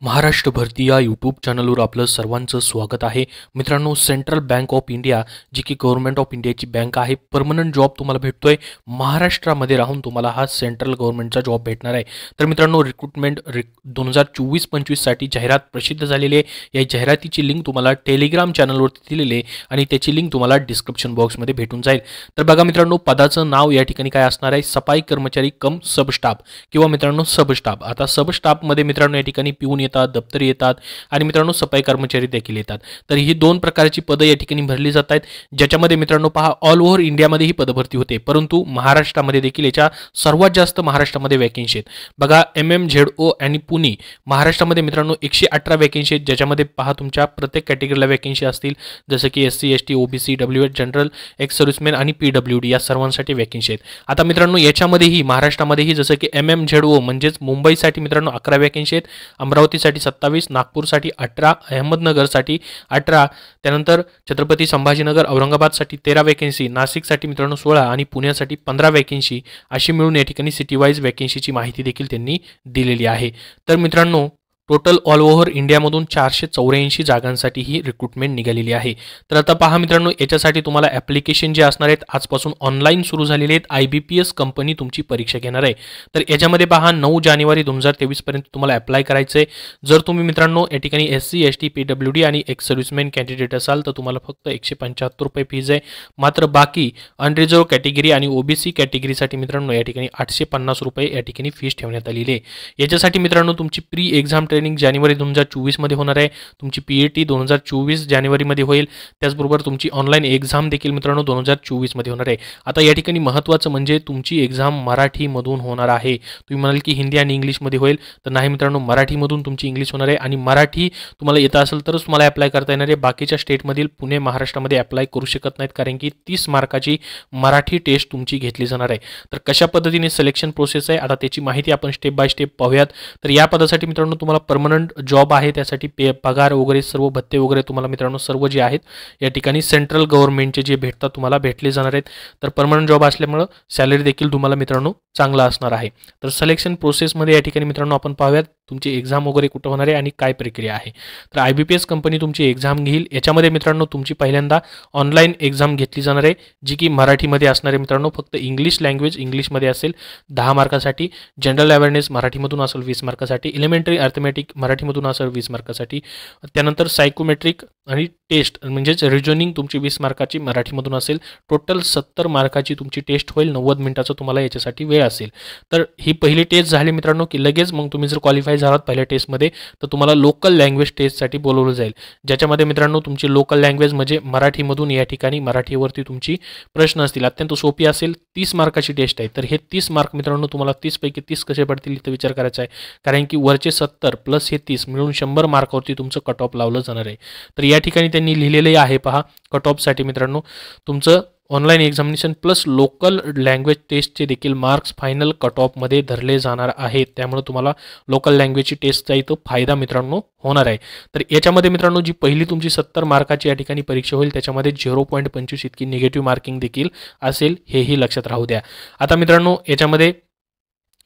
महाराष्ट्र भरती या यूट्यूब चॅनलवर आपलं सर्वांचं स्वागत आहे। मित्रांनो, सेंट्रल बँक ऑफ इंडिया जी की गव्हर्नमेंट ऑफ इंडियाची बँक आहे, परमनंट जॉब तुम्हाला भेटतोय महाराष्ट्रामध्ये राहून तुम्हाला हा सेंट्रल गव्हर्नमेंटचा जॉब भेटणार आहे। तर मित्रांनो, रिक्रुटमेंट 2024-25 साठी जाहिरात प्रसिद्ध झालेली आहे। या जाहिरातीची लिंक तुम्हाला टेलिग्राम चॅनलवरती दिलेली आहे आणि त्याची लिंक तुम्हाला डिस्क्रिप्शन बॉक्समध्ये भेटून जाईल। तर बघा मित्रांनो, पदाचं नाव या ठिकाणी काय असणार आहे, सफाई कर्मचारी कम सब स्टाफ किंवा मित्रांनो सब स्टाफ। आता सब स्टाफमध्ये मित्रांनो या ठिकाणी पिऊन येतात, दप्तरी येतात आणि मित्रांनो सफाई कर्मचारी देखील येतात। तर ही दोन प्रकारची पदे या ठिकाणी भरली जात आहेत, ज्याच्यामध्ये मित्रांनो पहा ऑल ओव्हर इंडियामध्ये ही पदभरती होते, परंतु महाराष्ट्रामध्ये देखील याच्या सर्वात जास्त महाराष्ट्रामध्ये वॅकन्सी आहेत। बघा MMZO आणि पुणे महाराष्ट्रामध्ये मित्रांनो 118 वॅकन्सी आहेत, ज्याच्यामध्ये पहा तुमच्या प्रत्येक कॅटेगरीला वॅकन्सी असतील, जसं की SC ST OBC WH general ex serviceman आणि PWD या सर्वांसाठी वॅकन्सी आहेत। आता मित्रांनो याच्यामध्येही महाराष्ट्रामध्येही जसं की MMZO म्हणजेच मुंबईसाठी मित्रांनो 11 वॅकन्सी आहेत, अमरावतीसाठी 27, नागपूरसाठी 18, अहमदनगरसाठी 18, त्यानंतर छत्रपती संभाजीनगर औरंगाबादसाठी 13 वॅकन्सी, नाशिकसाठी मित्रांनो 16 आणि पुण्यासाठी 15 वॅकन्सी अशी मिळून या ठिकाणी सिटी वाईज वॅकन्सीची माहिती देखील त्यांनी दिलेली आहे। तर मित्रांनो टोटल ऑल ओव्हर इंडियामधून 484 जागांसाठी ही रिक्रुटमेंट निघालेली आहे। तर आता पहा मित्रांनो, याच्यासाठी तुम्हाला ॲप्लिकेशन जे असणार आहेत आजपासून ऑनलाईन सुरू झालेले आहेत। IBPS कंपनी तुमची परीक्षा घेणार आहे। तर याच्यामध्ये पहा 9 जानेवारी 2023 पर्यंत तुम्हाला अप्लाय करायचं आहे। जर तुम्ही मित्रांनो या ठिकाणी SC ST PWD आणि एक्स सर्व्हिसमॅन कॅन्डिडेट असाल तर तुम्हाला फक्त 175 रुपये फीज आहे। मात्र बाकी अनरिझर्व कॅटेगरी आणि OBC कॅटेगरीसाठी मित्रांनो या ठिकाणी 850 रुपये या ठिकाणी फीस ठेवण्यात आलेली आहे। याच्यासाठी मित्रांनो तुमची प्री एक्झाम ट्रेनिंग जानेवारी 2024 मध्ये होणार आहे, तुमची PAT 2024 जानेवारीमध्ये होईल, त्याचबरोबर तुमची ऑनलाईन एक्झाम देखील मित्रांनो 2024 मध्ये होणार आहे। आता या ठिकाणी महत्त्वाचं म्हणजे तुमची एक्झाम मराठीमधून होणार आहे। तुम्ही म्हणाल की हिंदी आणि इंग्लिशमध्ये होईल, तर नाही मित्रांनो, मराठीमधून तुमची इंग्लिश होणार आहे आणि मराठी तुम्हाला येत असेल तरच तुम्हाला अप्लाय करता येणार आहे। बाकीच्या स्टेटमधील पुणे महाराष्ट्रामध्ये अप्लाय करू शकत नाहीत, कारण की 30 मार्काची मराठी टेस्ट तुमची घेतली जाणार आहे। तर कशा पद्धतीने सिलेक्शन प्रोसेस आहे आता त्याची माहिती आपण स्टेप बाय स्टेप पाहूयात। तर या पदासाठी मित्रांनो तुम्हाला परमनंट जॉब आहे, त्यासाठी पगार वगैरे सर्व भत्ते वगैरे तुम्हाला मित्रांनो सर्व जे आहेत या ठिकाणी सेंट्रल गव्हर्नमेंटचे जे भेटतात तुम्हाला भेटले जाणार आहेत। तर परमनंट जॉब असल्यामुळे सॅलरी देखील तुम्हाला मित्रांनो चांगला असणार आहे। तर सिलेक्शन प्रोसेसमध्ये या ठिकाणी मित्रांनो आपण पाहूयात तुमची एक्झाम वगैरे कुठं होणार आहे आणि काय प्रक्रिया आहे। तर IBPS कंपनी तुमची एक्झाम घेईल। याच्यामध्ये मित्रांनो तुमची पहिल्यांदा ऑनलाईन एक्झाम घेतली जाणार आहे, जी की मराठीमध्ये असणार आहे मित्रांनो। फक्त इंग्लिश लँग्वेज इंग्लिशमध्ये असेल 10 मार्कासाठी, जनरल अवेअरनेस मराठीमधून असेल 20 मार्कासाठी, एलिमेंटरी अर्थमॅटिक मराठीमधून असेल 20 मार्कासाठी, त्यानंतर सायकोमेट्रिक आणि टेस्ट म्हणजेच रिजनिंग तुमची 20 मार्काची मराठीमधून असेल। टोटल 70 मार्काची तुमची टेस्ट होईल, 90 मिनिटाचा तुम्हाला याच्यासाठी वेळ असेल। तर ही पहिली टेस्ट झाली मित्रांनो की लगेच मग तुम्ही जर क्वालिफाय झालात पहिल्या टेस्टमध्ये तर तुम्हाला लोकल लँग्वेज टेस्टसाठी बोलवलं जाईल, ज्याच्यामध्ये मित्रांनो तुमची लोकल लँग्वेज म्हणजे मराठीमधून या ठिकाणी मराठीवरती तुमची प्रश्न असतील, अत्यंत सोपी असेल। 30 मार्काची टेस्ट आहे। तर हे 30 मार्क मित्रांनो तुम्हाला 30 पैकी 30 कसे पडतील इथं विचार करायचा आहे, कारण की वरचे 70 प्लस हे 30 मिळून 100 मार्कावरती तुमचं कट ऑफ लावलं जाणार आहे। तर या ठिकाणी त्यांनी लिहिलेले आहे पहा, कट ऑफसाठी मित्रांनो तुमचं online examination plus local language टेस्टचे देखील मार्क्स फायनल कट ऑफमध्ये धरले जाणार आहेत, त्यामुळे तुम्हाला लोकल लँग्वेजची टेस्टचा इथं फायदा मित्रांनो होणार आहे। तर याच्यामध्ये मित्रांनो जी पहिली तुमची 70 मार्काची या ठिकाणी परीक्षा होईल त्याच्यामध्ये 0.25 इतकी निगेटिव्ह मार्किंग देखील असेल, हेही लक्षात राहू द्या। आता मित्रांनो याच्यामध्ये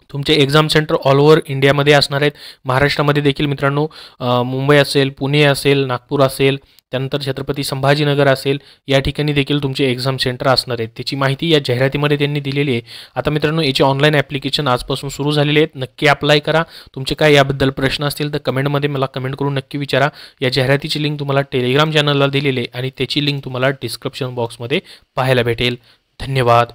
तुमचे एक्झाम सेंटर ऑल ओव्हर इंडियामध्ये असणार आहेत। महाराष्ट्रामध्ये देखील मित्रांनो मुंबई असेल, पुणे असेल, नागपूर असेल, त्यानंतर छत्रपती संभाजीनगर असेल, या ठिकाणी देखील तुमचे एक्झाम सेंटर असणार आहेत। त्याची माहिती या जाहिरातीमध्ये त्यांनी दिलेली आहे। आता मित्रांनो याचे ऑनलाईन ॲप्लिकेशन आजपासून सुरू झालेले आहेत, नक्की अप्लाय करा। तुमचे काय याबद्दल प्रश्न असतील तर कमेंटमध्ये मला कमेंट करून नक्की विचारा। या जाहिरातीची लिंक तुम्हाला टेलिग्राम चॅनलला दिलेली आहे आणि त्याची लिंक तुम्हाला डिस्क्रिप्शन बॉक्समध्ये पाहायला भेटेल। धन्यवाद।